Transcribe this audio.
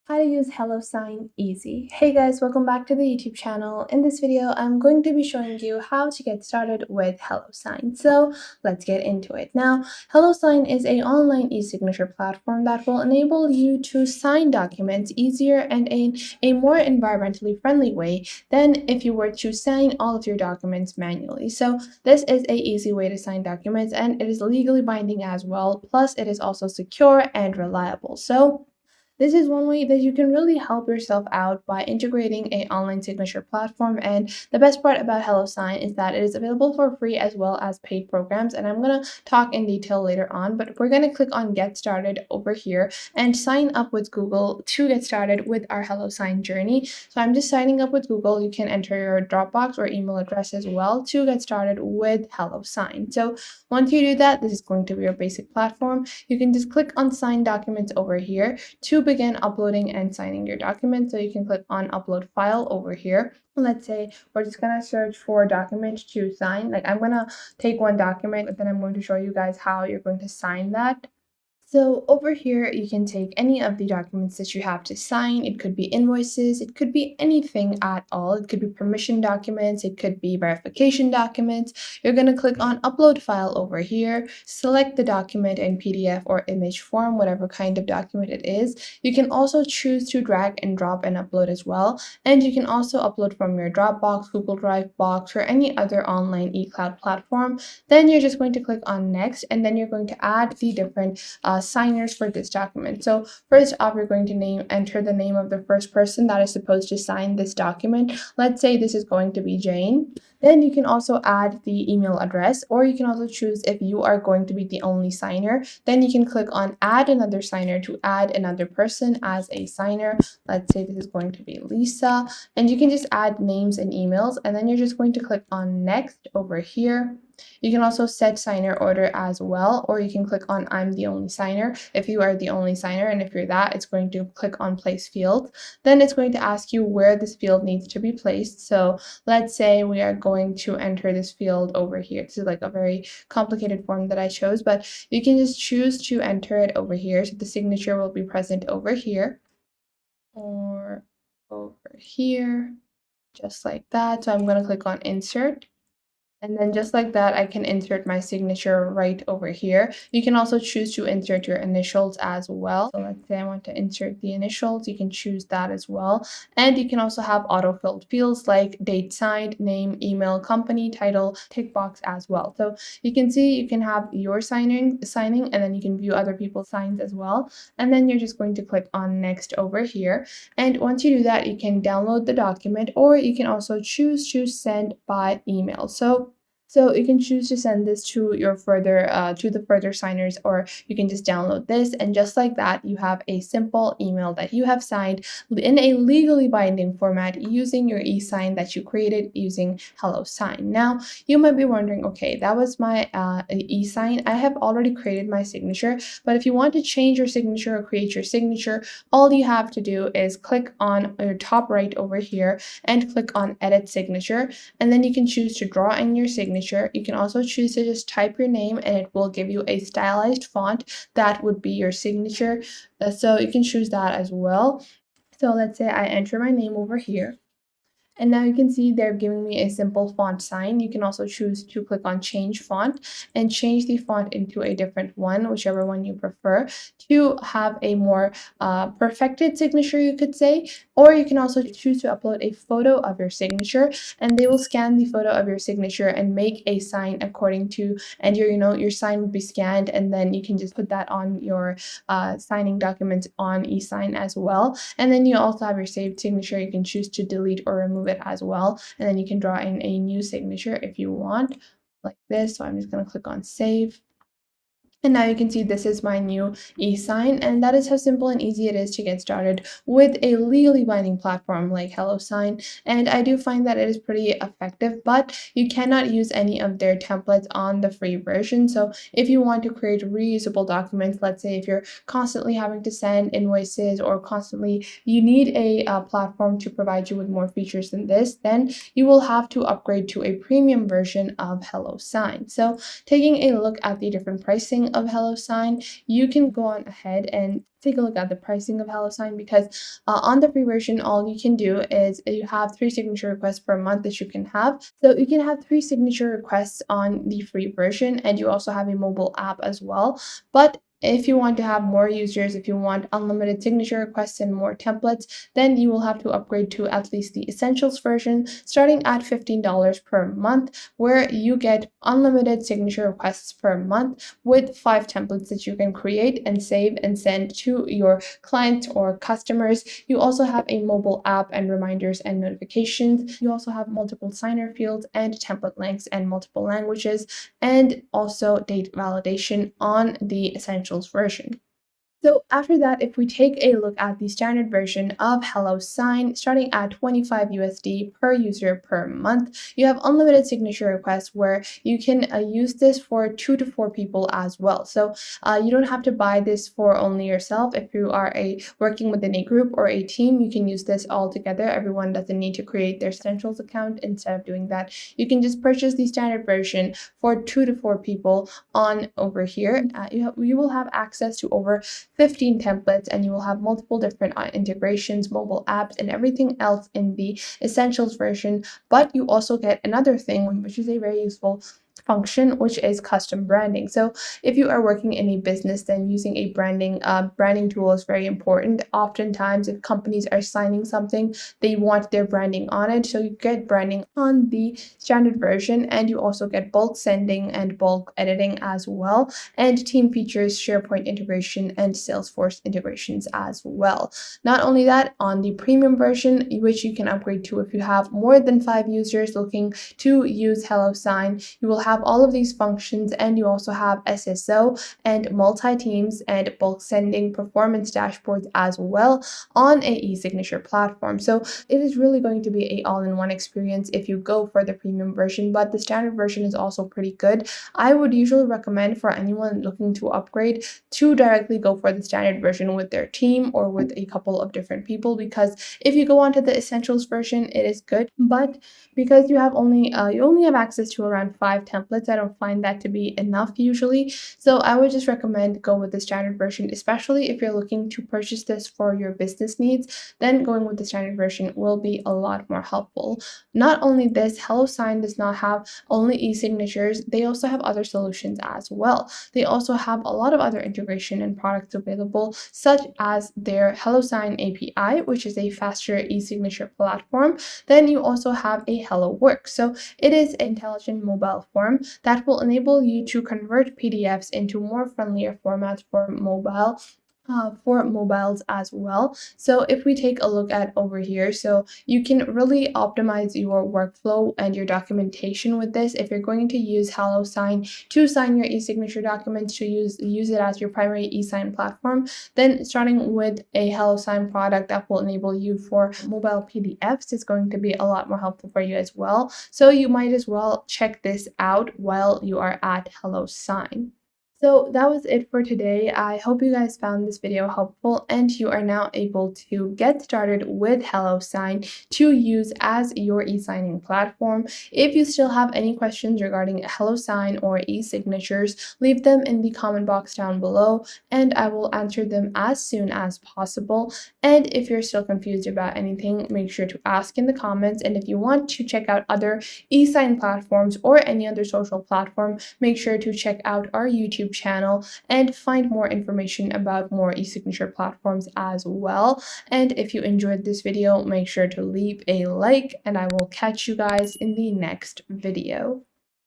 How to use HelloSign easy. Hey guys, welcome back to the YouTube channel. In this video, I'm going to be showing you how to get started with HelloSign. So let's get into it. Now, HelloSign is an online e-signature platform that will enable you to sign documents easier and in a more environmentally friendly way than if you were to sign all of your documents manually. So this is an easy way to sign documents and it is legally binding as well. Plus, it is also secure and reliable. So this is one way that you can really help yourself out by integrating an online signature platform. And the best part about HelloSign is that it is available for free as well as paid programs. And I'm going to talk in detail later on, but we're going to click on Get Started over here and sign up with Google to get started with our HelloSign journey. So I'm just signing up with Google. You can enter your Dropbox or email address as well to get started with HelloSign. So once you do that, this is going to be your basic platform. You can just click on Sign Documents over here to begin uploading and signing your document. So you can click on Upload File over here. Let's say we're just going to search for document to sign. Like I'm going to take one document, but then I'm going to show you guys how you're going to sign that. So over here, you can take any of the documents that you have to sign. It could be invoices, it could be anything at all. It could be permission documents, it could be verification documents. You're going to click on Upload File over here, select the document in PDF or image form, whatever kind of document it is. You can also choose to drag and drop and upload as well. And you can also upload from your Dropbox, Google Drive, Box, or any other online eCloud platform. Then you're just going to click on Next, and then you're going to add the different signers for this document. So first off, you're going to enter the name of the first person that is supposed to sign this document. Let's say this is going to be Jane. Then you can also add the email address, or you can also choose if you are going to be the only signer. Then you can click on Add Another Signer to add another person as a signer. Let's say this is going to be Lisa, and you can just add names and emails, and then you're just going to click on Next over here. You can also set signer order as well, or you can click on I'm the only signer if you are the only signer, and if you're that, it's going to click on place field. Then it's going to ask you where this field needs to be placed. So let's say we are going to enter this field over here. This is like a very complicated form that I chose, but you can just choose to enter it over here. So the signature will be present over here or over here, just like that. So I'm going to click on insert. And then just like that, I can insert my signature right over here. You can also choose to insert your initials as well. So let's say I want to insert the initials. You can choose that as well. And you can also have auto-filled fields like date signed, name, email, company, title, tick box as well. So you can see you can have your signing, and then you can view other people's signs as well. And then you're just going to click on next over here. And once you do that, you can download the document, or you can also choose to send by email. So you can choose to send this to your the further signers, or you can just download this, and just like that, you have a simple email that you have signed in a legally binding format using your e-sign that you created using HelloSign. Now, you might be wondering, okay, that was my e-sign. I have already created my signature, but if you want to change your signature or create your signature, all you have to do is click on your top right over here and click on Edit Signature, and then you can choose to draw in your signature. You can also choose to just type your name, and it will give you a stylized font that would be your signature. So you can choose that as well. So let's say I enter my name over here. And now you can see they're giving me a simple font sign. You can also choose to click on change font and change the font into a different one, whichever one you prefer, to have a more perfected signature, you could say. Or you can also choose to upload a photo of your signature, and they will scan the photo of your signature and make a sign according to, and your sign would be scanned, and then you can just put that on your signing documents on eSign as well. And then you also have your saved signature. You can choose to delete or remove it as well, and then you can draw in a new signature if you want, like this. So I'm just going to click on save. And now you can see this is my new e-sign, and that is how simple and easy it is to get started with a legally binding platform like HelloSign. And I do find that it is pretty effective, but you cannot use any of their templates on the free version. So if you want to create reusable documents, let's say if you're constantly having to send invoices, or constantly you need a platform to provide you with more features than this, then you will have to upgrade to a premium version of HelloSign. So taking a look at the different pricing, pricing of HelloSign, you can go on ahead and take a look at the pricing of HelloSign because on the free version, all you can do is you have 3 signature requests per month that you can have. So you can have 3 signature requests on the free version, and you also have a mobile app as well. But if you want to have more users, if you want unlimited signature requests and more templates, then you will have to upgrade to at least the Essentials version, starting at $15 per month, where you get unlimited signature requests per month with 5 templates that you can create and save and send to your clients or customers. You also have a mobile app and reminders and notifications. You also have multiple signer fields and template links and multiple languages, and also date validation on the Essentials version. So after that, if we take a look at the standard version of HelloSign, starting at 25 USD per user per month, you have unlimited signature requests where you can use this for 2 to 4 people as well. So you don't have to buy this for only yourself. If you are working within a group or a team, you can use this all together. Everyone doesn't need to create their Essentials account. Instead of doing that, you can just purchase the standard version for 2 to 4 people on over here. You will have access to over 15 templates, and you will have multiple different integrations, mobile apps, and everything else in the Essentials version. But you also get another thing, which is a very useful function, which is custom branding. So if you are working in a business, then using a branding tool is very important. Oftentimes, if companies are signing something, they want their branding on it. So you get branding on the standard version, and you also get bulk sending and bulk editing as well, and team features, SharePoint integration, and Salesforce integrations as well. Not only that, on the premium version, which you can upgrade to if you have more than 5 users looking to use HelloSign, you will have all of these functions, and you also have SSO and multi-teams and bulk sending performance dashboards as well on a e-signature platform. So it is really going to be a all-in-one experience if you go for the premium version, but the standard version is also pretty good. I would usually recommend for anyone looking to upgrade to directly go for the standard version with their team or with a couple of different people, because if you go onto the Essentials version, it is good, but because you only have access to around 5 templates, I don't find that to be enough usually. So I would just recommend go with the standard version, especially if you're looking to purchase this for your business needs. Then going with the standard version will be a lot more helpful. Not only this, HelloSign does not have only e-signatures, they also have other solutions as well. They also have a lot of other integration and products available, such as their HelloSign API, which is a faster e-signature platform. Then you also have a HelloWorks. So it is an intelligent mobile form that will enable you to convert PDFs into more friendlier formats for mobiles as well. So if we take a look at over here, so you can really optimize your workflow and your documentation with this. If you're going to use HelloSign to sign your e-signature documents, to use it as your primary e-sign platform, then starting with a HelloSign product that will enable you for mobile PDFs is going to be a lot more helpful for you as well. So you might as well check this out while you are at HelloSign. So that was it for today. I hope you guys found this video helpful and you are now able to get started with HelloSign to use as your e-signing platform. If you still have any questions regarding HelloSign or e-signatures, leave them in the comment box down below and I will answer them as soon as possible. And if you're still confused about anything, make sure to ask in the comments. And if you want to check out other e-sign platforms or any other social platform, make sure to check out our YouTube channel and find more information about more e-signature platforms as well. And if you enjoyed this video, make sure to leave a like and I will catch you guys in the next video.